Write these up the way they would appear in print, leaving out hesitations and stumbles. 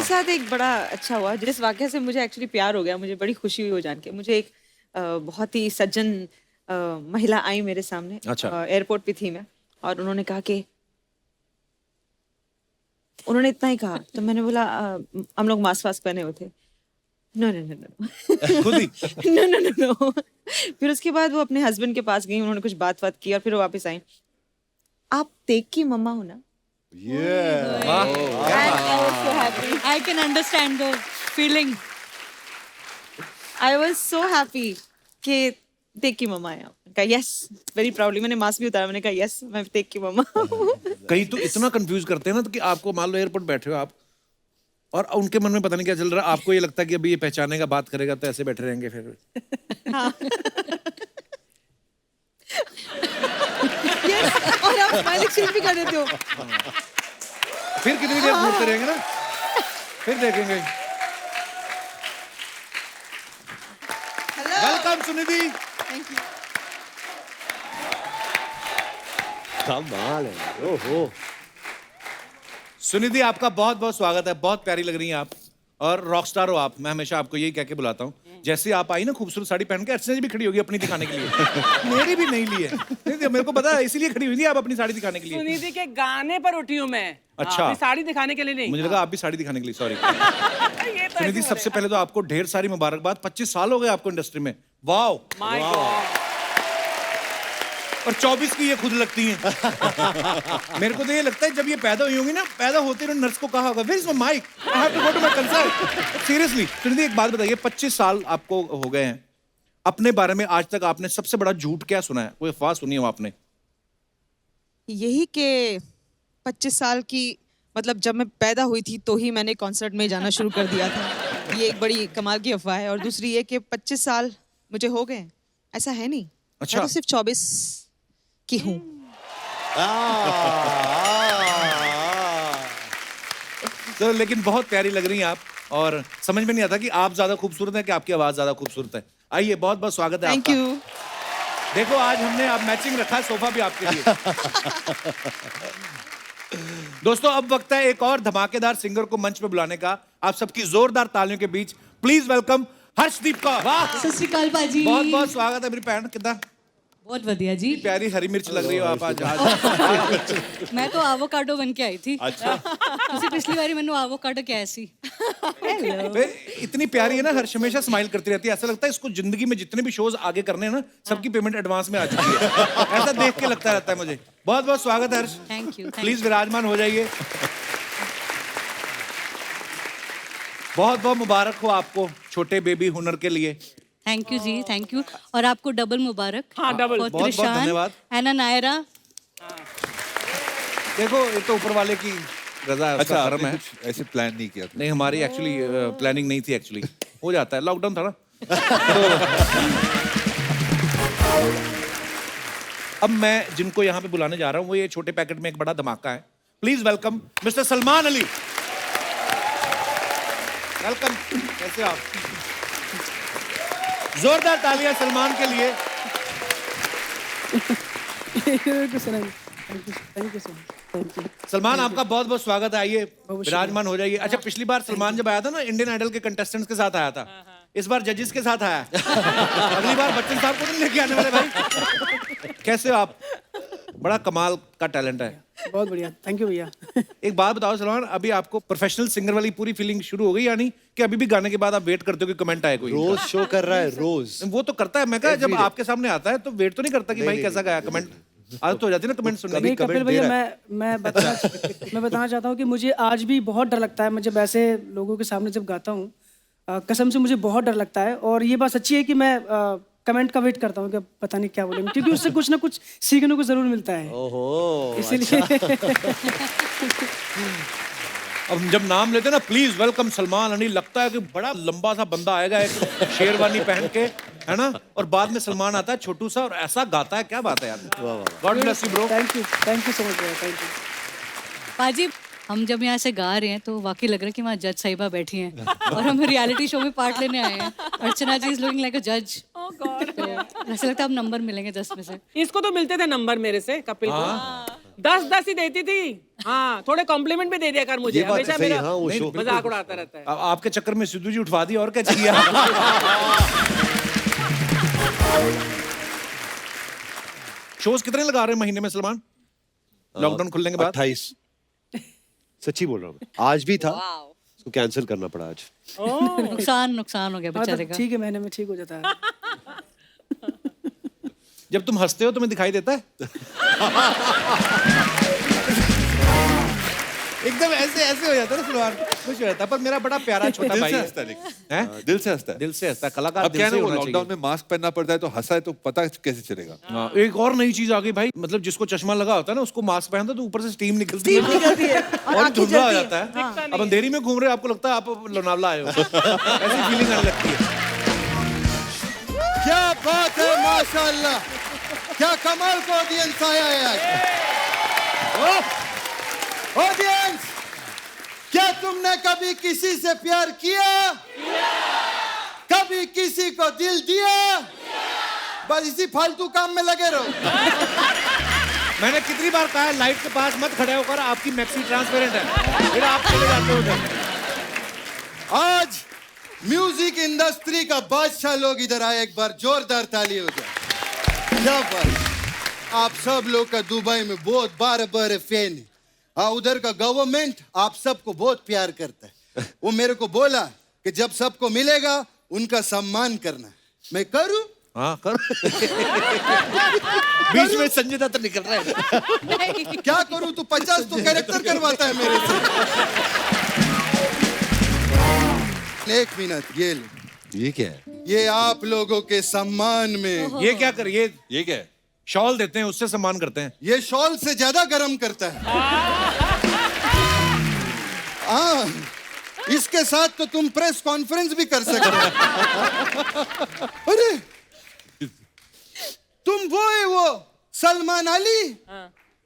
मेरे साथ एक बड़ा अच्छा हुआ जिस वाक़ये से मुझे एक्चुअली प्यार हो गया, मुझे बड़ी खुशी हुई वो जान के। मुझे एक बहुत ही सज्जन महिला आई मेरे सामने। अच्छा। एयरपोर्ट पे थी मैं और उन्होंने कहा कि उन्होंने इतना ही कहा तो मैंने बोला हम लोग मास्क वास्क पहने हुए थे। नो नो नो नो खुद ही नो नो नो नो। फिर उसके बाद वो अपने हस्बैंड के पास गई, उन्होंने कुछ बात बात की और फिर वो वापस आई। आप तेग की मम्मा हो ना? I can understand the feeling. I was so happy कि तेग की मम्मा है आप। कहा यस वेरी प्राउडली। मैंने मास्क भी उतारा, मैंने कहा यस मैं तेग की मम्मा हूँ। कहीं तो इतना कंफ्यूज करते हैं ना, तो कि आपको मान लो एयरपोर्ट बैठे हो आप और उनके मन में पता नहीं क्या चल रहा है, आपको ये लगता है कि अभी ये पहचानेगा, बात करेगा, तो ऐसे बैठे रहेंगे फिर। हाँ। Yes, और आप स्माइल एक्सचेंज भी कर देते हो। फिर कितनी देर घूमते रहेंगे ना, फिर देखेंगे। वेलकम सुनिधि। Thank you. कमाल है। ओहो। सुनिधि आपका बहुत बहुत स्वागत है, बहुत प्यारी लग रही हैं आप और रॉकस्टार हो आप। मैं हमेशा आपको यही कह के बुलाता हूँ। जैसे आप आई ना खूबसूरत साड़ी पहन के, अर्चना जी भी खड़ी होगी अपनी दिखाने के लिए। मेरी भी नहीं ली है, नहीं मेरे को पता है, इसीलिए खड़ी हुई थी आप अपनी साड़ी दिखाने के लिए। सुनिधि के गाने पर उठी हूँ मैं। अच्छा। अपनी साड़ी दिखाने के लिए नहीं। मुझे लगा आप भी साड़ी दिखाने के लिए, सॉरी। ये तो सुनिधि सबसे पहले तो आपको ढेर सारी मुबारकबाद, 25 साल हो गए आपको इंडस्ट्री में। वाओ। My God. और 24 की ये खुद लगती हैं। मेरे को तो ये लगता है जब ये पैदा हुई होंगी ना, पैदा होते ही नर्स को कहा होगा where is my mic, I have to go to my concert. Seriously Sunidhi एक बात बताइए, 25 साल आपको हो गए हैं, अपने बारे में आज तक आपने सबसे बड़ा झूठ क्या सुना है? कोई अफवाह सुनी हो आपने? यही कि 25 साल की मतलब जब मैं पैदा हुई थी तो ही मैंने कॉन्सर्ट में जाना शुरू कर दिया था। ये एक बड़ी कमाल की अफवाह है। और दूसरी ये कि 25 साल मुझे हो गए, ऐसा है नहीं। अच्छा। मैं तो सिर्फ 24 की हूँ। तो लेकिन बहुत प्यारी लग रही हैं आप और समझ में नहीं आता कि आप ज्यादा खूबसूरत हैं कि आपकी आवाज ज्यादा खूबसूरत है। आइए, बहुत बहुत स्वागत है थैंक आपका। यू। देखो आज हमने आप मैचिंग रखा है सोफा भी आपके लिए। दोस्तों अब वक्त है एक और धमाकेदार सिंगर को मंच पे बुलाने का। आप सबकी जोरदार तालियों के बीच प्लीज वेलकम हर्षदीप कौर। वाह, सत श्री अकाल भाजी। बहुत बहुत स्वागत है मेरी भैन। कितना बहुत बढ़िया जी। प्यारी हरी मिर्च लग रही हो आप आज। मैं तो एवोकाडो बन के आई थी। अच्छा। ਤੁਸੀਂ ਪਿਛਲੀ ਵਾਰੀ ਮੈਨੂੰ एवोकाडो ਕਿਹਾ ਸੀ। वे इतनी प्यारी है ना, हर हमेशा स्माइल करती रहती है। ऐसा लगता है इसको जिंदगी में जितने भी शोज आगे करने हैं ना, सबकी पेमेंट एडवांस में आ चुकी है। ऐसा देख के लगता रहता है मुझे। बहुत बहुत स्वागत है हर्ष। Thank you. प्लीज विराजमान हो जाइए। बहुत बहुत मुबारक हो आपको छोटे बेबी हुनर के लिए। Thank you ji, thank you. और आपको डबल मुबारक। हाँ, डबल। बहुत बहुत धन्यवाद। एना नायरा। देखो ये तो ऊपर वाले की रजा है, उसका करम है। ऐसे प्लान नहीं किया था। नहीं हमारी एक्चुअली प्लानिंग नहीं थी, एक्चुअली हो जाता है, लॉकडाउन था ना। अब मैं जिनको यहाँ पे बुलाने जा रहा हूँ वो ये छोटे पैकेट में एक बड़ा धमाका है। Please welcome mister Salman Ali. Welcome. कैसे आप? जोरदार तालियां सलमान के लिए। सलमान आपका बहुत बहुत स्वागत है। आइए विराजमान हो जाइए। अच्छा, पिछली बार सलमान जब आया था ना, इंडियन आइडल के कंटेस्टेंट्स के साथ आया था। इस बार जजेस के साथ आया। अगली बार बच्चन साहब को नहीं लेके आने वाले भाई। कैसे हो आप? बड़ा कमाल का टैलेंट है। बहुत बढ़िया, थैंक यू भैया। एक बात बताओ सलमान, अभी आपको प्रोफेशनल सिंगर वाली पूरी फीलिंग शुरू हो गई यानी कि अभी भी गाने के बाद आप वेट करते हो कि कमेंट आए कोई? रोज शो कर रहा है, रोज। वो तो करता है, मैं कहा जब Every day. आपके सामने आता है तो वेट तो नहीं करता कि भाई कैसा गाया। कमेंट आदत हो जाती है ना कमेंट सुनने की। नहीं कपिल comment भैया, दे मैं बताना चाहता हूँ कि मुझे आज भी बहुत डर लगता है। मैं जब ऐसे लोगों के सामने जब गाता हूँ, कसम से मुझे बहुत डर लगता है। और ये बात सच्ची है कि मैं कमेंट का वेट करता हूँ कि पता नहीं क्या बोलेंगे, क्योंकि उससे कुछ ना कुछ सीखने को जरूर मिलता है। ओहो, इसीलिए अब जब नाम लेते हैं ना, प्लीज वेलकम सलमान अली, लगता है कि बड़ा लंबा सा बंदा आएगा एक शेरवानी पहन के, है ना, और बाद में सलमान आता है छोटू सा और ऐसा गाता है। क्या बात है यार। God bless you bro. Thank you so much भैया, थैंक यू। पाजी हम जब यहाँ से गा रहे हैं तो वाकई लग रहा है कि वहाँ जज साहिबा बैठी हैं और हम रियलिटी शो में पार्ट लेने आए हैं। अर्चना जी इज लुकिंग लाइक अ जज। तो ऐसा लगता है अब नंबर मिलेंगे 10 में से। इसको तो मिलते थे नंबर मेरे से, कपिल को। 10 ही देती थी। हाँ, थोड़े कॉम्प्लीमेंट भी दे दिया कर मुझे। ये बात हमेशा सही है, मेरा हाँ, वो शो मजाक उड़ाता रहता है। आपके चक्कर में सिद्धू जी उठवा दी, और क्या चाहिए? शोज कितने लगा रहे हैं महीने में सलमान, लॉकडाउन खुलने के बाद? 28। सच्ची बोल रहा हूँ, आज भी था, उसको कैंसिल करना पड़ा आज। नुकसान हो गया हाँ, बेचारे तो का। ठीक है, महीने में ठीक हो जाता है। जब तुम हंसते हो तुम्हें दिखाई देता है? एकदम ऐसे ऐसे हो जाता है ना सलमान, खुश हो जाता है। पर मेरा बड़ा प्यारा छोटा दिल भाई से है। हंसता है लेकिन। हैं? दिल से हंसता है। दिल से हंसता है कलाकार, अब दिल क्या से है ना, वो होना लॉकडाउन चाहिए। में मास्क पहनना पड़ता है तो हंसा है तो पता कैसे चलेगा? हाँ, एक और नई चीज आ गई भाई, मतलब जिसको चश्मा लगा होता है ना, उसको मास्क पहनता तो ऊपर से स्टीम निकलती है और आंखें धुंधला हो जलती है। जाता है। अब अंधेरी में घूम रहे हो, आपको लगता है आप लोनावला आए हो, ऐसी फीलिंग आने लगती है। क्या बात है, माशाल्लाह, क्या कमाल का ऑडियंस आया है आज। ऑडियंस, क्या तुमने कभी किसी से प्यार किया? कभी किसी को दिल दिया? बस इसी फालतू काम में लगे रहो। मैंने कितनी बार कहा है लाइट के पास मत खड़े होकर, आपकी मैक्सी ट्रांसपेरेंट है, फिर आप चले जाते हो उधर। आज म्यूजिक इंडस्ट्री का बादशाह लोग इधर आए, एक बार जोरदार ताली हो जाए। क्या बात। आप सब लोग का दुबई में बहुत बड़े फैन है। हाँ, उधर का गवर्नमेंट आप सबको बहुत प्यार करता है। वो मेरे को बोला कि जब सबको मिलेगा उनका सम्मान करना। मैं करूं? हाँ कर। बीच में संजय दत्त निकल रहा है। क्या करूं? तू 50 तो कैरेक्टर करवाता है मेरे से। एक मिनट, ये लो। ये क्या है? ये आप लोगों के सम्मान में। ये क्या कर, ये क्या है? शॉल देते हैं, उससे सम्मान करते हैं। ये शॉल से ज्यादा गर्म करता है। हाँ, इसके साथ तो तुम प्रेस कॉन्फ्रेंस भी कर सकते हो। अरे तुम वो है, वो सलमान अली?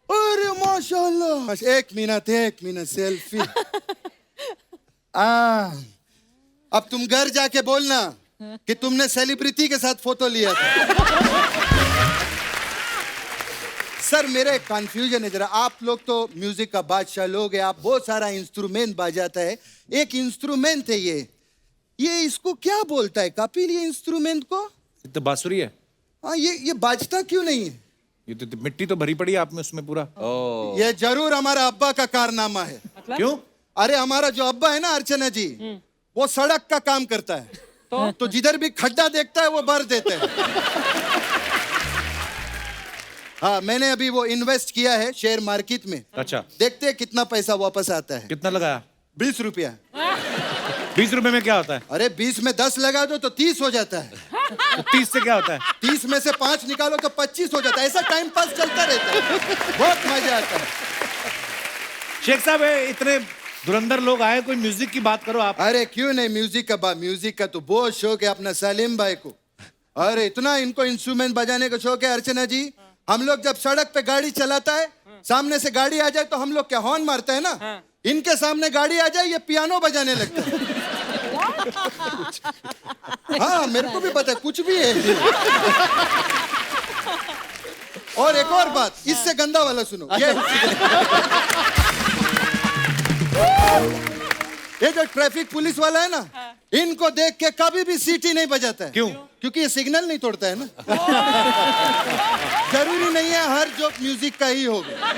अरे माशाल्लाह। एक मिनट सेल्फी। अब तुम घर जाके बोलना कि तुमने सेलिब्रिटी के साथ फोटो लिया था। सर, मेरा एक कंफ्यूजन है जरा। आप लोग तो म्यूजिक का बादशाह लोग हैं, आप बहुत सारा इंस्ट्रूमेंट बजाता है। एक इंस्ट्रूमेंट है ये इसको क्या बोलता है कपिल, ये इंस्ट्रूमेंट को? तो बांसुरी है। हाँ, ये बाजता क्यों नहीं है? ये तो मिट्टी तो भरी पड़ी है आप में उसमें पूरा। ये जरूर हमारा अब्बा का कारनामा है। क्यों? अरे हमारा जो अब्बा है ना अर्चना जी, वो सड़क का काम करता है, तो जिधर भी खड्डा देखता है वो भर देता है। हाँ, मैंने अभी वो इन्वेस्ट किया है शेयर मार्केट में। अच्छा, देखते हैं कितना पैसा वापस आता है। कितना लगाया? 20 रुपया। 20 रुपए में क्या होता है? अरे 20 में 10 लगा दो तो 30 हो जाता है। तो 30 से क्या होता है? 30 में से 5 निकालो तो 25 हो जाता है। ऐसा टाइम पास चलता रहता है, बहुत मजा आता है। शेख साहब, इतने धुरंधर लोग आए, कोई म्यूजिक की बात करो आप। अरे क्यों नहीं, म्यूजिक का तो बहुत शौक है अपना सलीम भाई को। अरे इतना इनको इंस्ट्रूमेंट बजाने का शौक है अर्चना जी। हम लोग जब सड़क पे गाड़ी चलाता है, सामने से गाड़ी आ जाए तो हम लोग क्या हॉर्न मारते हैं ना, इनके सामने गाड़ी आ जाए ये पियानो बजाने लगता है। हाँ, मेरे को भी पता है, कुछ भी है। और एक और बात, इससे गंदा वाला सुनो। ये जो ट्रैफिक पुलिस वाला है ना, इनको देख के कभी भी सीटी नहीं बजाता है। क्यों? क्योंकि ये सिग्नल नहीं तोड़ता है ना। जरूरी नहीं है हर जोक म्यूजिक का ही होगा।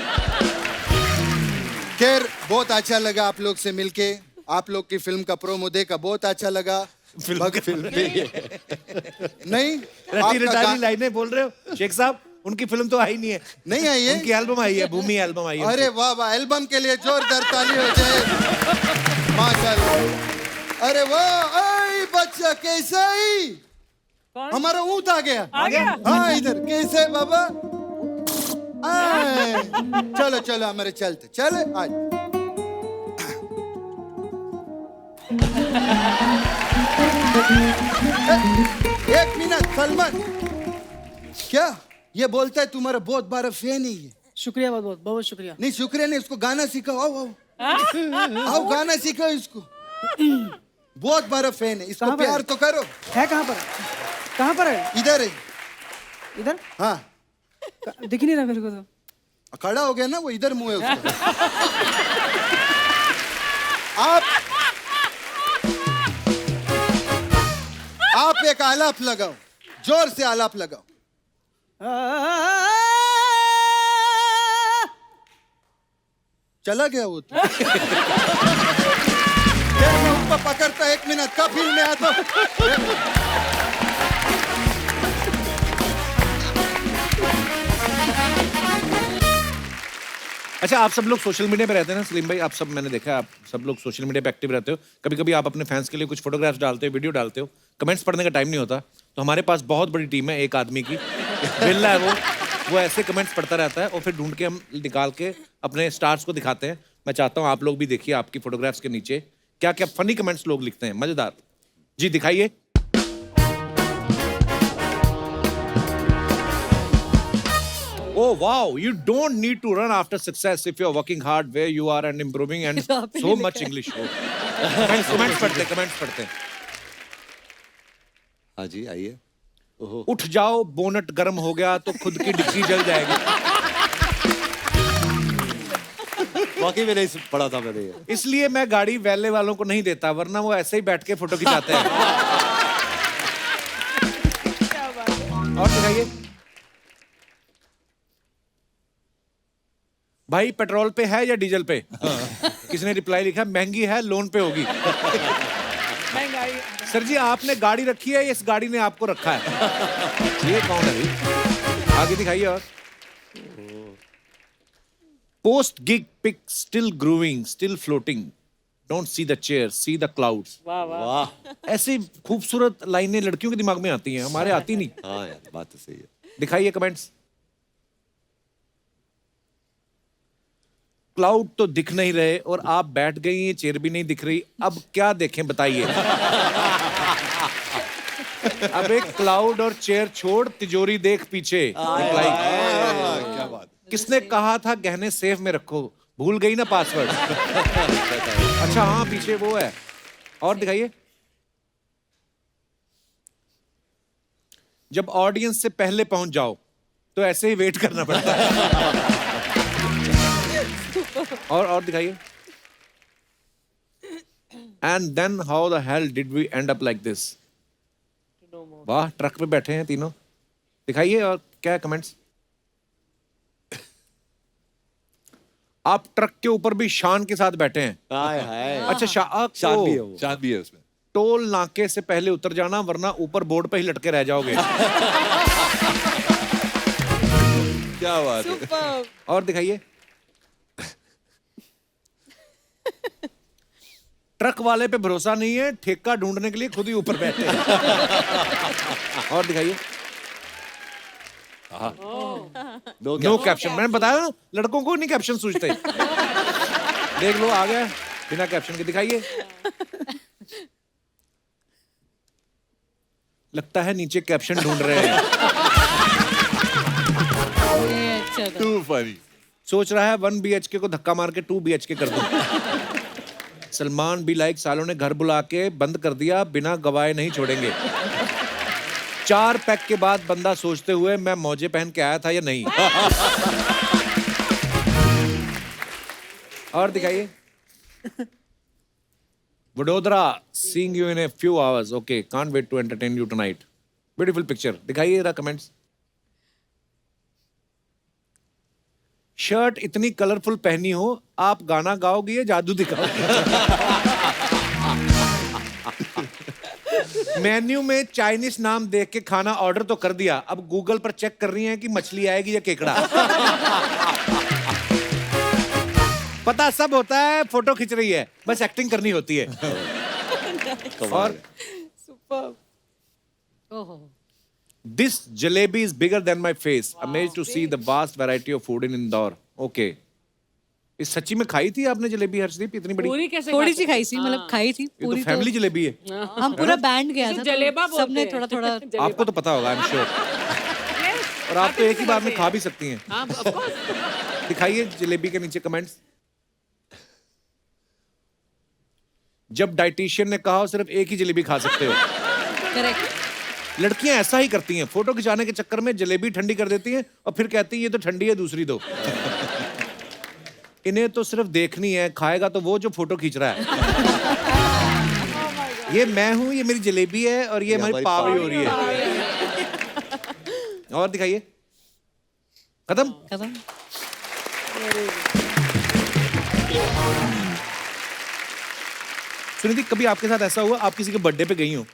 खैर, बहुत अच्छा लगा आप लोग से मिलके। आप लोग की फिल्म का प्रोमो देखा, बहुत अच्छा लगा। फिल्म नहीं, रटी आपका रटारी लाइनें बोल रहे हो शेख साहब। उनकी फिल्म तो आई नहीं है। नहीं आई है? उनकी एल्बम आई है, भूमि एल्बम आई है। अरे वाह वाह, एल्बम के लिए जोरदार ताली हो जाए। माशाल्लाह। अरे वाह, ऐ बच्चा कैसा ही? हमारा ऊँट आ गया। हाँ, इधर कैसे बाबा? चलो चलो, हमारे चलते चले आज। एक मिनट सलमान, क्या ये बोलता है तुम्हारा बहुत बड़ा फैन है ये? शुक्रिया, बहुत बहुत बहुत शुक्रिया। नहीं शुक्रिया नहीं, उसको गाना सिखाओ। आओ गाना सिखाओ इसको। बहुत बड़ा फैन है, इसको कहाँ पर प्यार है? तो करो। है कहाँ पर है? इधर है। इधर? हाँ, दिख ही नहीं रहा मेरे को तो। खड़ा हो गया ना, वो इधर मुंह है उसका। आप एक आलाप लगाओ, जोर से आलाप लगाओ। चला गया वो तो। फिर मैं ऊपर पकड़ता 1 मिनट का, फिर मैं आता हूं। अच्छा, आप सब लोग सोशल मीडिया पे रहते हैं ना सलीम भाई, आप सब, मैंने देखा है आप सब लोग सोशल मीडिया पे एक्टिव रहते हो। कभी कभी आप अपने फैंस के लिए कुछ फोटोग्राफ्स डालते हो, वीडियो डालते हो, कमेंट्स पढ़ने का टाइम नहीं होता। तो हमारे पास बहुत बड़ी टीम है, एक आदमी की बिल्ला है वो ऐसे कमेंट्स पढ़ता रहता है और फिर ढूंढ के हम निकाल के अपने स्टार्स को दिखाते हैं। मैं चाहता हूँ आप लोग भी देखिए आपकी फोटोग्राफ्स के नीचे क्या क्या फनी कमेंट्स लोग लिखते हैं, मजेदार। जी दिखाइए। Oh wow, you don't need to run after success if you're working hard where you are and improving and so much English हो। कमेंट्स पढ़ते हैं। हाँ जी, आइए। ओहो, उठ जाओ, बोनट गर्म हो गया तो खुद की डिक्की जल जाएगी। वाकई में नहीं पढ़ा था मैंने ये। इसलिए मैं गाड़ी वैले वालों को नहीं देता, वरना वो ऐसे ही बैठ के फोटो खिंचाते हैं। और दिखाइए। भाई पेट्रोल पे है या डीजल पे? किसी ने रिप्लाई लिखा महंगी है, लोन पे होगी। सर जी आपने गाड़ी रखी है, इस गाड़ी ने आपको रखा है। ये कौन है भाई? आगे दिखाइए। और post gig pic still grooving still floating, don't see the chair see the clouds. वाह वाह। वाह, ऐसी खूबसूरत लाइनें लड़कियों के दिमाग में आती हैं, हमारे आती नहीं। हाँ यार, बात तो सही है। दिखाइए कमेंट्स। क्लाउड तो दिख नहीं रहे और आप बैठ गई हैं, चेयर भी नहीं दिख रही, अब क्या देखें बताइए। अब एक क्लाउड और चेयर छोड़, तिजोरी देख पीछे। रिप्लाई। क्या बात। किसने कहा था गहने सेफ में रखो, भूल गई ना पासवर्ड। अच्छा हाँ, पीछे वो है। और दिखाइए। जब ऑडियंस से पहले पहुंच जाओ तो ऐसे ही वेट करना पड़ता है। और दिखाइए। And then how the hell did we end up like this. वाह, ट्रक पे बैठे हैं तीनों। दिखाइए और क्या है कमेंट्स। आप ट्रक के ऊपर भी शान के साथ बैठे हैं। हाय हाय, अच्छा शान भी है वो। चांद भी है उसमें। टोल नाके से पहले उतर जाना, वरना ऊपर बोर्ड पे ही लटके रह जाओगे। क्या बात है। और दिखाइए। ट्रक वाले पे भरोसा नहीं है, ठेका ढूंढने के लिए खुद ही ऊपर बैठे हैं। और दिखाइए। No caption. मैंने बताया ना, लड़कों को नहीं कैप्शन सूझते। देख लो आ गया बिना कैप्शन के। दिखाइए। लगता है नीचे कैप्शन ढूंढ रहे हैं। ये अच्छा था। To funny. सोच रहा है 1 BHK को धक्का मार के 2 BHK कर दूं। सलमान भी लाइक सालों ने घर बुला के बंद कर दिया, बिना गवाए नहीं छोड़ेंगे। 4 पैक के बाद बंदा सोचते हुए मैं मौजे पहन के आया था या नहीं। और दिखाइए। Vadodara, seeing you in a few hours. Okay, can't wait to entertain you tonight. Beautiful picture. दिखाइए जरा कमेंट्स। शर्ट इतनी कलरफुल पहनी हो, आप गाना गाओगे या जादू दिखाओगे? मेन्यू में चाइनीज नाम देख के खाना ऑर्डर तो कर दिया, अब गूगल पर चेक कर रही हैं कि मछली आएगी या केकड़ा। पता सब होता है, फोटो खींच रही है, बस एक्टिंग करनी होती है। और ओहो। This jalebi is bigger than my face. Amazed to see the vast variety of food in Indore. Okay. इस सच्ची में खाई थी आपने जलेबी हर्षदीप इतनी बड़ी? पूरी कैसे थोड़ी खा सी खाई थी, मतलब खाई थी ये पूरी तो फैमिली जलेबी है। तो हम पूरा बैंड गया था, जलेबा तो बोलते सबने हैं। थोड़ा थोड़ा। आपको तो पता होगा, आई एम श्योर। और आप तो एक ही बार में खा भी सकती हैं। हाँ, of course। दिखाइए जलेबी के नीचे कमेंट्स। जब डाइटिशियन ने कहा हो सिर्फ एक ही जलेबी खा सकते हो। करेक्ट। लड़कियां ऐसा ही करती हैं, फोटो खिंचाने के चक्कर में जलेबी ठंडी कर देती हैं और फिर कहती हैं ये तो ठंडी है, दूसरी दो। इन्हें तो सिर्फ देखनी है, खाएगा तो वो जो फोटो खींच रहा है। ये मैं हूँ, ये मेरी जलेबी है और ये हमारी पाव हो रही है। और दिखाइए। खत्म। खत्म। सुनिधि, कभी आपके साथ ऐसा हुआ आप किसी के बर्थडे पे गई हो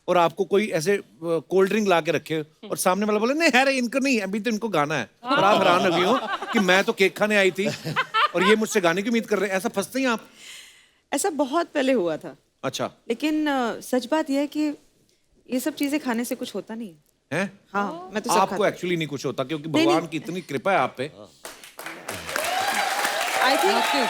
और आपको कोई ऐसे कोल्ड ड्रिंक ला के रखे और सामने वाला बोले नहीं यार इनको नहीं, अभी तो इनको गाना है, और आप हैरान हो गई हो कि मैं तो केक खाने आई थी और ये मुझसे गाने की उम्मीद कर रहे हैं। ऐसा फंसते हैं आप? ऐसा बहुत पहले हुआ था, अच्छा। लेकिन सच बात यह है कि ये सब चीजें खाने से कुछ होता नहीं है। हैं? हाँ, मैं तो सब आपको एक्चुअली नहीं कुछ होता क्योंकि भगवान की इतनी कृपा है आप पे। आई थिंक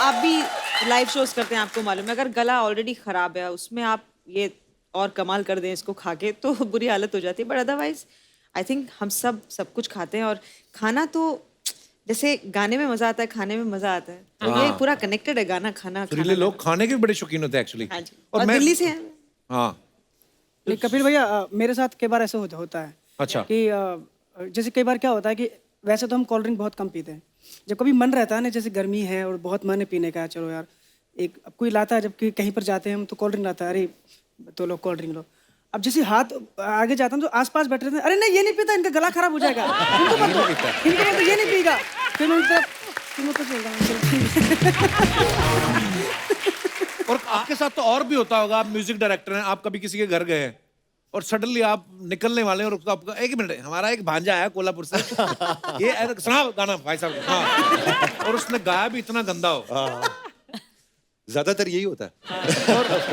आप भी लाइव शोज करते हैं, आपको मालूम है अगर गला ऑलरेडी खराब है उसमें आप ये और कमाल कर दें इसको खा के तो बुरी हालत हो जाती है। बट अदरवाइज आई थिंक हम सब कुछ खाते हैं और खाना तो जैसे गाने में मजा आता है, खाने में मजा आता है, तो ये पूरा कनेक्टेड है, गाना खाना। सुरीले लोग खाने के भी बड़े शौकीन होते हैं एक्चुअली। हाँ जी, और दिल्ली से हैं। हाँ। नहीं, कपिल भैया मेरे साथ कई बार ऐसा होता है अच्छा। कि जैसे कई बार क्या होता है कि वैसे तो हम कोल्ड ड्रिंक बहुत कम पीते हैं, जब कभी मन रहता है ना, जैसे गर्मी है और बहुत मन है पीने का, चलो यार एक अब कोई लाता है, जबकि कहीं पर जाते हैं हम तो कोल्ड ड्रिंक लाता है, अरे तो लो कोल्ड ड्रिंक लो। अब जैसे हाथ आगे जाता हूँ तो आसपास बैठे रहते हैं, अरे नहीं ये नहीं पीता, इनका गला खराब हो जाएगा, इनको मत दो, ये नहीं पीगा। फिर उनका तो चल रहा है। और आपके साथ तो और भी होता होगा, आप म्यूजिक डायरेक्टर हैं, आप कभी किसी के घर गए हैं और सडनली आप निकलने वाले हैं और आपका एक मिनट, हमारा एक भांजा आया कोल्हापुर से, ये सुना गाना भाई साहब। हाँ। और उसने गाया भी इतना गंदा हो। ज्यादातर यही होता है।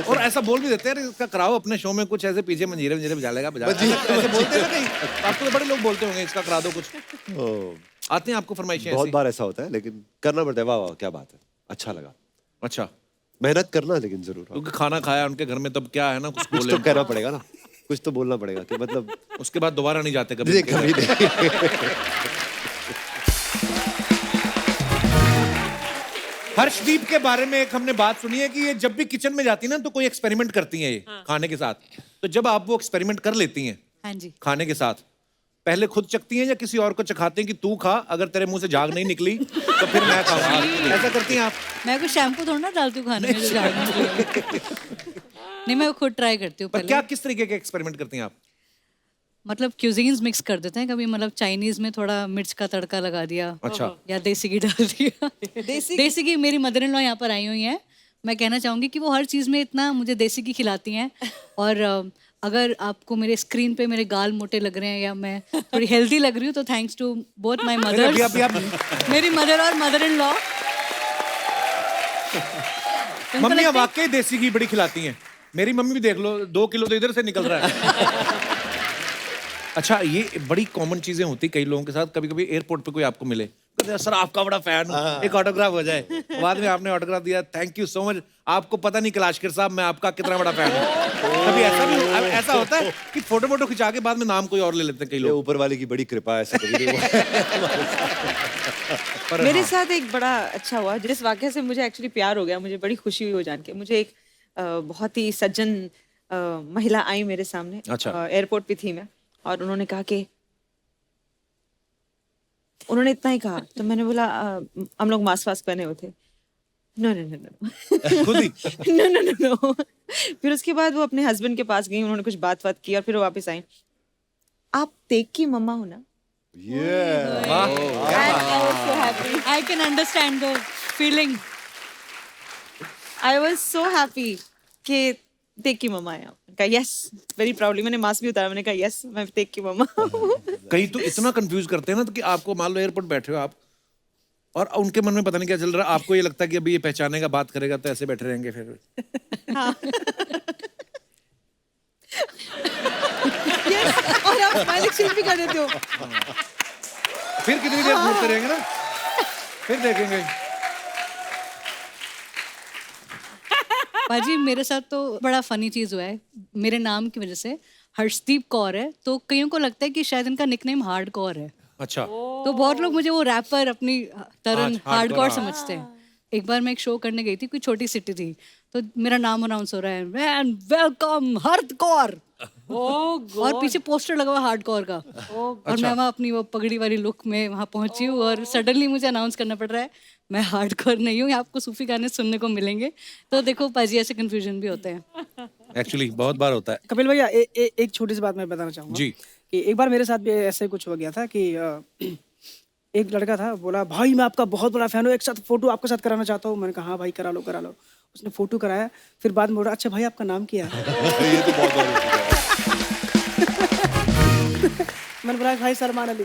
और ऐसा बोल भी देते हैं इसका कराओ अपने शो में कुछ ऐसे पीछे मंजीरे मंजीरे बजा लेगा, ऐसे बोलते हैं ना कहीं, आपको तो बड़े लोग बोलते होंगे इसका करा दो कुछ। आते हैं आपको फरमाइशें बहुत ऐसी? बार ऐसा होता है, लेकिन करना पड़ता है। वाह वाह क्या बात है, अच्छा लगा। अच्छा, मेहनत करना लेकिन जरूर। क्योंकि खाना खाया उनके घर में, तब क्या है ना, कुछ कुछ बोले तो कहना पड़ेगा ना, कुछ तो बोलना पड़ेगा कि मतलब उसके बाद दोबारा नहीं जाते कभी। कभी नहीं। हर्षदीप के बारे में एक हमने बात सुनी है कि ये जब भी किचन में जाती है ना तो कोई एक्सपेरिमेंट करती हैं ये खाने के साथ। तो जब आप वो एक्सपेरिमेंट कर लेती हैं हाँ जी। खाने के साथ, पहले खुद चखती हैं या किसी और को चखाते हैं कि तू खा, अगर तेरे मुंह से झाग नहीं निकली तो फिर मैं खाऊंगी, ऐसा करती हैं आप? मैं कोई शैम्पू थोड़ा ना डालती हूँ खाने में जो झाड़ने के लिए। नहीं, मैं खुद ट्राई करती हूँ पर पहले। क्या किस तरीके के एक्सपेरिमेंट करती हैं आप? मतलब क्यूजीन्स मिक्स कर देते हैं कभी, मतलब चाइनीज में थोड़ा मिर्च का तड़का लगा दिया। अच्छा। या देसी घी डाल दिया। देसी घी, मेरी मदर इन लॉ यहाँ पर आई हुई हैं, मैं कहना चाहूंगी कि वो हर चीज़ में इतना मुझे देसी घी खिलाती हैं। और अगर आपको मेरे स्क्रीन पे मेरे गाल मोटे लग रहे हैं या मैं थोड़ी हेल्दी लग रही हूँ तो thanks to both my mother, मेरी मदर और मदर इन लॉ। मम्मियाँ वाकई देसी घी बड़ी खिलाती हैं। मेरी मम्मी भी देख लो, 2 किलो तो इधर से निकल रहा है। अच्छा, ये बड़ी कॉमन चीजें होती कई लोगों के साथ। कभी कभी एयरपोर्ट पे कोई आपको मिले, सर आपका बड़ा फैन हूँ, एक ऑटोग्राफ हो जाए। बाद में आपने ऑटोग्राफ दिया, थैंक यू सो मच, आपको पता नहीं कैलाशकर साहब मैं आपका कितना बड़ा फैन हूँ। कभी ऐसा भी ऐसा होता है कि फोटो खिंचा के बाद में नाम कोई और ले लेते हैं कई लोग? ऊपर वाले की बड़ी कृपा है, ऐसा कभी नहीं हुआ। मेरे साथ एक बड़ा अच्छा हुआ, जिस वाकये से मुझे एक्चुअली प्यार हो गया, मुझे बड़ी खुशी हुई हो जान के। मुझे एक बहुत ही सज्जन महिला आई मेरे सामने। अच्छा। एयरपोर्ट पे थी मैं, और उन्होंने कहा कि उन्होंने इतना ही कहा, तो मैंने बोला हम लोग मास्क वास्क पहने हुए थे। नो नो नो नो खुद ही? No no no no. फिर उसके बाद वो अपने हस्बैंड के पास गई, उन्होंने कुछ बात की और फिर वो वापस आई। आप तेक की मम्मा हो ना? I can understand the feeling. I was so happy कि तेक की मम्मा है। कहा यस, वेरी प्राउडली। मैंने मास्क भी उतारा, मैंने कहा यस मैं तेक की मम्मा हूँ। कहीं तो इतना कंफ्यूज करते हैं ना, तो कि आपको मान लो एयरपोर्ट बैठे हो आप और उनके मन में पता नहीं क्या चल रहा है, आपको ये लगता है कि अभी ये पहचानेगा, बात करेगा, तो ऐसे बैठे रहेंगे फिर। हाँ। yes, और आप स्माइल एक्सचेंज भी कर देते हो। फिर कितनी देर घूमते रहेंगे ना, फिर देखेंगे। पाजी मेरे साथ तो बड़ा फनी चीज हुआ है। मेरे नाम की वजह से हर्षदीप कौर है, तो कईयों को लगता है कि शायद इनका निकनेम हार्ड कौर है। अच्छा। तो बहुत लोग मुझे वो रैपर अपनी तरह hardcore, हार्डकोर हाँ। समझते हैं। एक बार मैं एक शो करने गई थी, कोई छोटी सिटी थी, तो मेरा नाम अनाउंस हो रहा है, मैन वेलकम हार्डकोर, और पीछे पोस्टर लगा हुआ हार्डकोर का, और मैं वहाँ अपनी वो पगड़ी वाली लुक में वहाँ पहुंची हूँ, और सडनली मुझे अनाउंस करना पड़ रहा है मैं हार्डकोर नहीं हूँ, आपको सूफी गाने सुनने को मिलेंगे। तो देखो पाजी, ऐसे कंफ्यूजन भी होते हैं। एक्चुअली बहुत बार होता है। कपिल भैया एक छोटी सी बात मैं बताना चाहूँगा जी। कि एक बार मेरे साथ भी ऐसे कुछ हो गया था कि एक लड़का था, बोला भाई मैं आपका बहुत बड़ा फैन हूँ, एक साथ फोटो आपके साथ कराना चाहता हूँ। मैंने कहा हाँ भाई करा लो करा लो। उसने फोटो कराया, फिर बाद में बोला अच्छा भाई आपका नाम क्या है? ये तो बहुत बार हो चुका है। मैंने बोला भाई सलमान अली।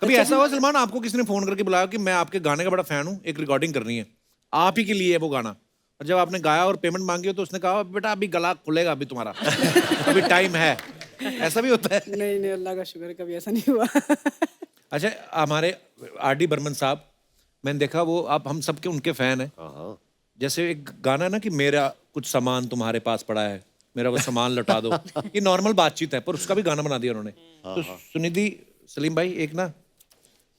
कभी ऐसा हुआ सलमान, आपको किसी ने फोन करके बुलाया कि मैं आपके गाने का बड़ा फैन हूँ, एक रिकॉर्डिंग करनी है, आप ही के लिए है वो गाना, और जब आपने गाया और पेमेंट मांगी हो तो उसने कहा बेटा अभी गला खुलेगा अभी तुम्हारा, अभी टाइम है, ऐसा भी होता है? नहीं अल्लाह का शुक्र है कभी ऐसा नहीं हुआ। अच्छा, हमारे आर.डी. बर्मन साहब, मैंने देखा वो आप हम सबके उनके फैन हैं। जैसे एक गाना ना कि मेरा कुछ सामान तुम्हारे पास पड़ा है, मेरा वो सामान लौटा दो, ये नॉर्मल बातचीत है, पर उसका भी गाना बना दिया उन्होंने। तो सुनिधि सलीम भाई, एक ना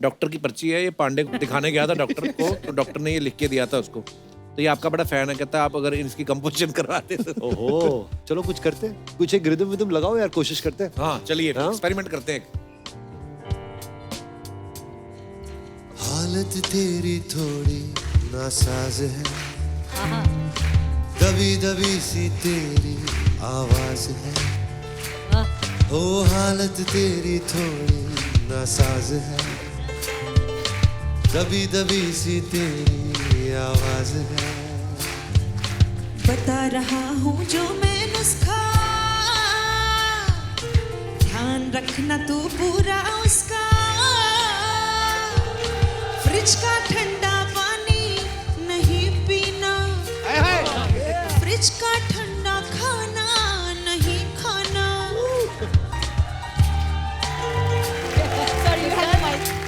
डॉक्टर की पर्ची है, ये पांडे को दिखाने गया था डॉक्टर को, तो डॉक्टर ने ये लिख के दिया था उसको, तो ये आपका बड़ा फैन है, कहता है आप अगर इसकी कंपोजिशन करवाते तो। ओहो, चलो कुछ करते हैं, कुछ एक रिदम विदम लगाओ यार, कोशिश करते हैं। हाँ चलिए हाँ? एक्सपेरिमेंट करते हैं। हालत तेरी थोड़ी नासाज है, दबी दबी सी तेरी आवाज है, ओ हालत तेरी थोड़ी नासाज है, दबी दबी सी तेरी आवाज है। बता रहा हूँ जो मैं नुस्खा, ध्यान रखना तू पूरा उसका, फ्रिज का ठंडा पानी नहीं पीना, फ्रिज का ठंडा खाना नहीं खाना।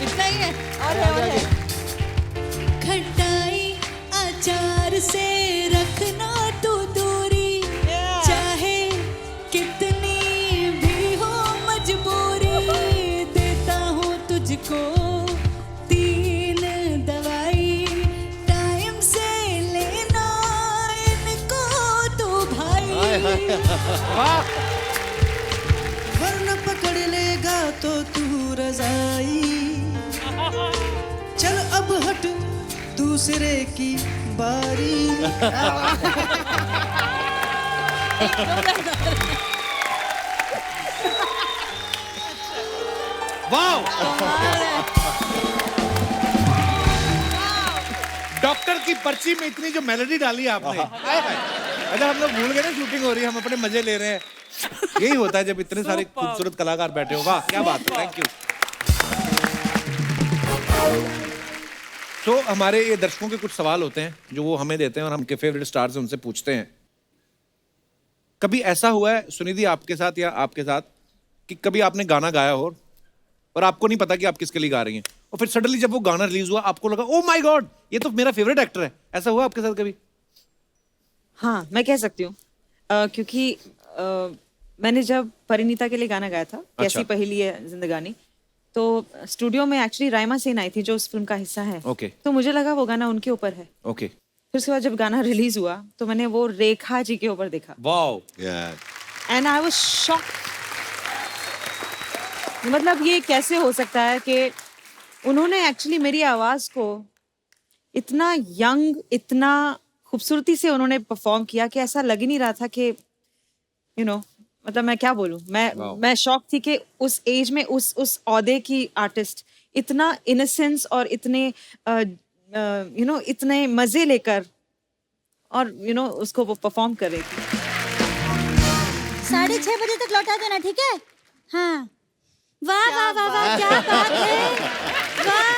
इतना ही है। और खटाई अचार से रखना तू दूरी, चाहे कितनी भी हो मजबूरी, देता हूँ तुझको 3 दवाई, टाइम से लेना इनको तो भाई, वरना पकड़ लेगा तो तू रजाई। चल अब हट दूसरे की बारी। वाह, डॉक्टर की पर्ची में इतनी जो मेलोडी डाली है आपने, अच्छा हम लोग भूल गए ना शूटिंग हो रही है, हम अपने मजे ले रहे हैं। यही होता है जब इतने सारे खूबसूरत कलाकार बैठे हो। वाह क्या बात है, थैंक यू। तो हमारे ये दर्शकों के कुछ सवाल होते हैं जो वो हमें देते हैं और हम उनके फेवरेट स्टार्स से उनसे पूछते हैं। कभी ऐसा हुआ है सुनिधि आपके साथ या आपके साथ कि कभी आपने गाना गाया हो और आपको नहीं पता कि आप किसके लिए गा रही हैं, और फिर सडनली जब वो गाना रिलीज हुआ आपको लगा ओ माय गॉड ये तो मेरा फेवरेट एक्टर है, ऐसा हुआ आपके साथ कभी? हाँ मैं कह सकती हूँ, क्योंकि मैंने जब परिणीता के लिए गाना गाया था, कैसी पहेली है जिंदगानी, तो स्टूडियो में एक्चुअली राइमा सेन आई थी जो उस फिल्म का हिस्सा है। तो मुझे लगा वो गाना उनके ऊपर है। फिर उसके बाद जब गाना रिलीज हुआ तो मैंने वो रेखा जी के ऊपर देखा। Wow, and I was shocked. मतलब ये कैसे हो सकता है कि उन्होंने एक्चुअली मेरी आवाज को इतना यंग, इतना खूबसूरती से उन्होंने परफॉर्म किया कि ऐसा लग ही नहीं रहा था कि यू नो, मतलब मैं क्या बोलूं, मैं शॉक थी कि उस एज में उस औहदे की आर्टिस्ट इतना इनोसेंस और इतने यू नो इतने मजे लेकर और यू नो उसको वो परफॉर्म कर रही थी। 6:30 बजे तक लौटा देना, ठीक है? हाँ। वाह वाह वाह वाह, क्या बात है, वाह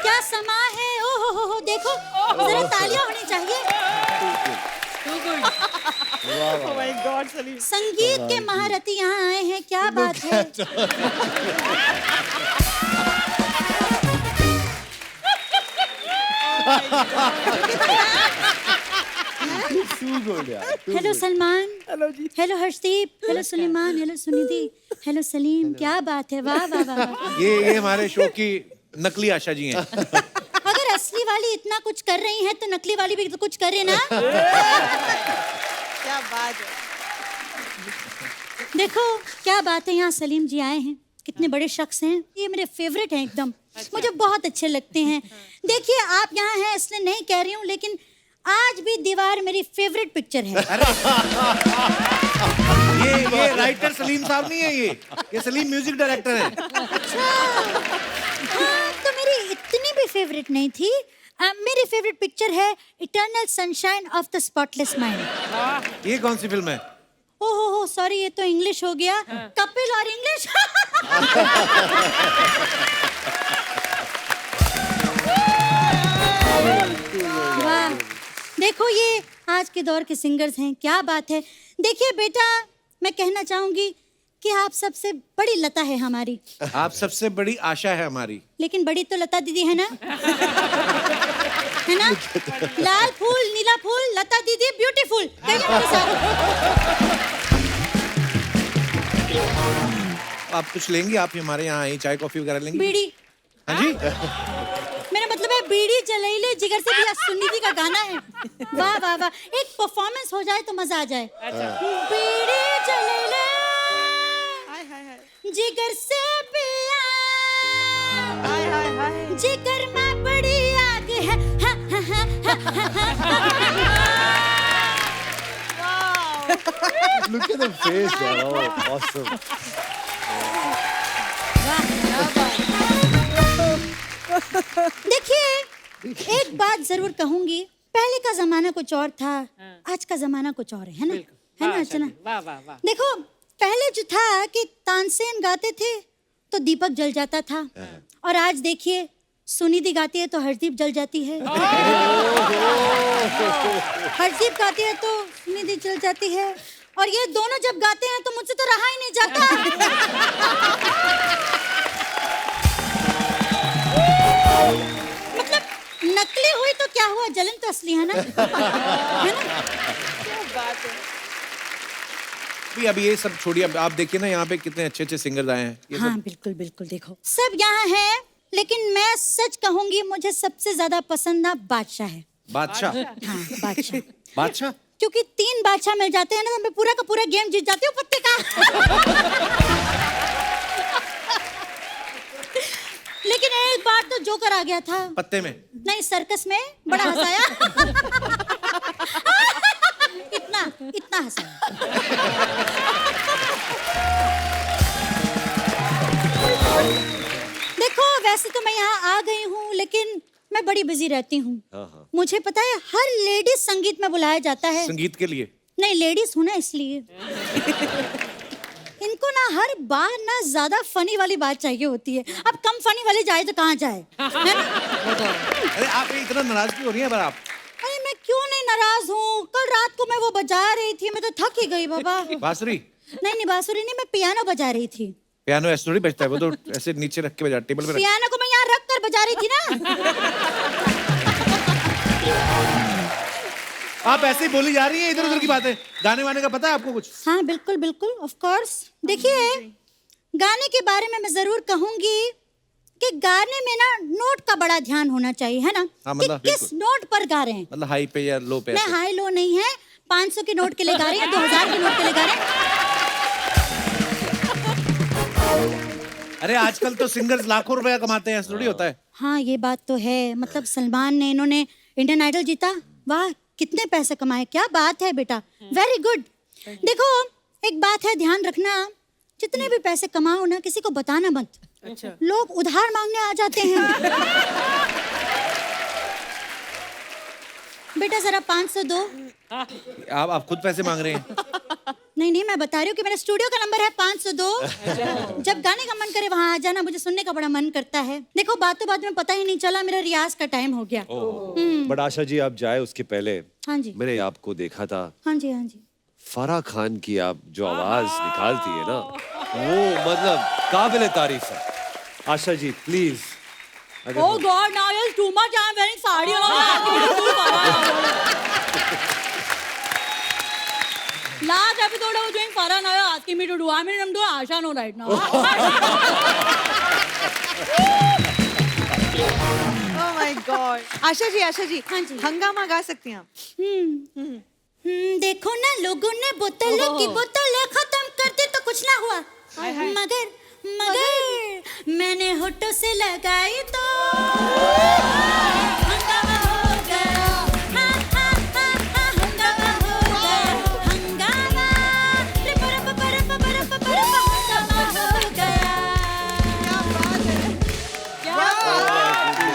क्या समा है, ओ हो देखो, जरा तालियां होनी चाहिए। Oh my God, Salim. संगीत के महारथी यहाँ आए हैं, क्या बात है। Hello Salman, hello ji, hello Harshdeep, hello Suleman, hello Sunidhi, hello Salim, क्या बात है, वाह वाह वाह। ये हमारे शो की नकली आशा जी हैं। अगर असली वाली इतना कुछ कर रही है तो नकली वाली भी तो कुछ करे ना। क्या बात है। देखो क्या बात है, यहाँ सलीम जी आए हैं, कितने बड़े शख्स हैं, ये मेरे फेवरेट हैं एकदम, मुझे बहुत अच्छे लगते हैं। देखिए आप यहाँ हैं इसलिए नहीं कह रही हूँ, लेकिन आज भी दीवार मेरी फेवरेट पिक्चर है। ये राइटर सलीम साहब नहीं है, ये सलीम म्यूजिक डायरेक्टर है। अच्छा हाँ, तो मेरी इतनी भी फेवरेट नहीं थी। मेरी फेवरेट पिक्चर है eternal sunshine of the spotless mind. ये कौन सी फिल्म है? ओहो सॉरी, ये तो इंग्लिश हो गया। कपिल और इंग्लिश। वाह, देखो ये आज के दौर के सिंगर्स हैं, क्या बात है। देखिए बेटा, मैं कहना चाहूंगी कि आप सबसे बड़ी लता है हमारी। आप सबसे बड़ी आशा है हमारी। लेकिन बड़ी तो लता दीदी है ना, है ना? लाल फूल, नीला फूल, लता दीदी ब्यूटीफुल। कहिए मेरे साथ। आप कुछ लेंगी? आप हमारे यहाँ आई चाय कॉफी वगैरह लेंगी? बीड़ी। हाँ जी। मेरा मतलब है बीड़ी जलैले जिगर से भी सुन्नी का गाना है। वाह वाह वाह, एक परफॉर्मेंस हो जाए तो मजा आ जाए। बीड़ी जलैले जिगर से पिया, जिगर में बड़ी आग है। Look at the face, man. Oh, awesome. देखिए एक बात जरूर कहूंगी, पहले का जमाना कुछ और था, आज का जमाना कुछ और है ना? है ना अर्चना? वाह वाह वाह। देखो पहले जो था कि तानसेन गाते थे तो दीपक जल जाता था, और आज देखिए सुनिधि गाती है तो हरदीप जल जाती है। हरदीप गाती है तो सुनिधि जल जाती है, और ये दोनों जब गाते हैं तो मुझसे तो रहा ही नहीं जाता। मतलब नकली हुई तो क्या हुआ, जलन तो असली है ना। है ना? अभी ये सब छोड़िए, अब आप देखिए ना यहाँ पे कितने अच्छे अच्छे सिंगर्स आए हैं। ये हाँ बिल्कुल बिल्कुल, देखो सब यहाँ है, लेकिन मैं सच कहूंगी मुझे सबसे ज्यादा पसंद ना बादशाह है। बादशाह? हाँ बादशाह। बादशाह? क्योंकि 3 बादशाह मिल जाते हैं ना तो मैं पूरा का पूरा गेम जीत जाती हूँ पत्ते का। लेकिन एक बार तो जोकर आ गया था पत्ते में? नहीं, सर्कस में बड़ा हंसाया। इतना इतना हंसाया। देखो वैसे तो मैं यहाँ आ गई हूँ, लेकिन मैं बड़ी बिजी रहती हूँ। मुझे पता है हर लेडीज संगीत में बुलाया जाता है। संगीत के लिए? नहीं, लेडीज हूँ ना इसलिए। इनको ना हर बार ना ज्यादा फनी वाली बात चाहिए होती है। अब कम फनी वाले जाए तो कहाँ जाए, है ना? अरे आप इतना नाराज क्यों हो रही हैं? पर आप? अरे मैं क्यों नहीं नाराज हूँ, कल रात को मैं वो बजा रही थी, मैं तो थक ही गई बाबा। बांसुरी? नहीं बांसुरी नहीं, मैं पियानो बजा रही थी। पियानो ऐसे थोड़ी बजता है, वो तो ऐसे नीचे रख के बजा, टेबल पे रख। पियानो को मैं यहाँ रख कर बजा रही थी ना। आप ऐसे ही बोली जा रही हैं, इधर उधर की बातें। गाने वाने का पता है आपको कुछ? हाँ बिल्कुल बिल्कुल, ऑफ कोर्स। देखिए गाने के बारे में मैं जरूर कहूंगी कि गाने में ना नोट का बड़ा ध्यान होना चाहिए, है ना? हाँ, कि किस नोट पर गा रहे हैं। मतलब हाई पे या लो पे? नहीं हाई लो नहीं है, 500 के नोट के लिए गा रहे हैं, 2000 के नोट के लिए गा रहे हैं। अरे आजकल तो सिंगर्स लाखों रुपया कमाते हैं, ऐसा थोड़ी होता है। हाँ ये बात तो है, मतलब सलमान ने, इन्होंने इंडियन आइडल जीता, वाह कितने पैसे कमाए, क्या बात है बेटा, वेरी गुड। देखो एक बात है, ध्यान रखना, जितने भी पैसे कमाओ ना किसी को बताना मत। अच्छा। लोग उधार मांगने आ जाते हैं। बेटा जरा 500 दो। आप खुद पैसे मांग रहे हैं? नहीं मैं बता रही हूँ कि मेरा स्टूडियो का नंबर है 500 दो। जब गाने का मन करे वहाँ आ जाना, मुझे सुनने का बड़ा मन करता है। देखो बातों बात में पता ही नहीं चला मेरा रियाज का टाइम हो गया। बट आशा जी आप जाए उसके पहले हाँ जी, मैंने आपको देखा था। हाँ जी हाँ जी। फराह खान की आप जो आवाज निकालती है ना, वो मतलब काबिल तारीफ है। Asha ji please. Oh God, now it's too much. I'm wearing sari and last episode I was doing Farah, now you're asking me to do. I'm in doing Asha no right now. Oh my God. Asha ji हाँ जी। हंगामा गा सकती हैं आप? देखो ना लोगों ने बोतलों की बोतलें खत्म कर दी तो कुछ ना हुआ, मगर मैंने होठों से लगाई तो हंगामा हो गया। हाँ, हाँ, हाँ, हाँ, हंगामा हो गया, हंगामा। रे बरप, बरप, बरप, बरप, हंगामा हो गया। क्या बात है, क्या बात है।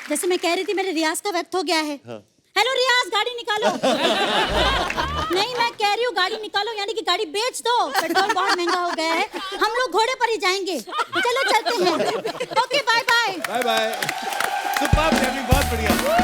जैसे मैं कह रही थी मेरे रियाज का वक्त हो गया है। हेलो रियाज, गाड़ी निकालो। नहीं, मैं कह रही हूँ गाड़ी निकालो, यानी कि गाड़ी बेच दो, पेट्रोल बहुत महंगा हो गया है, हम लोग घोड़े पर ही जाएंगे। चलो चलते हैं। Okay, bye bye. Bye bye. Super, बहुत बढ़िया।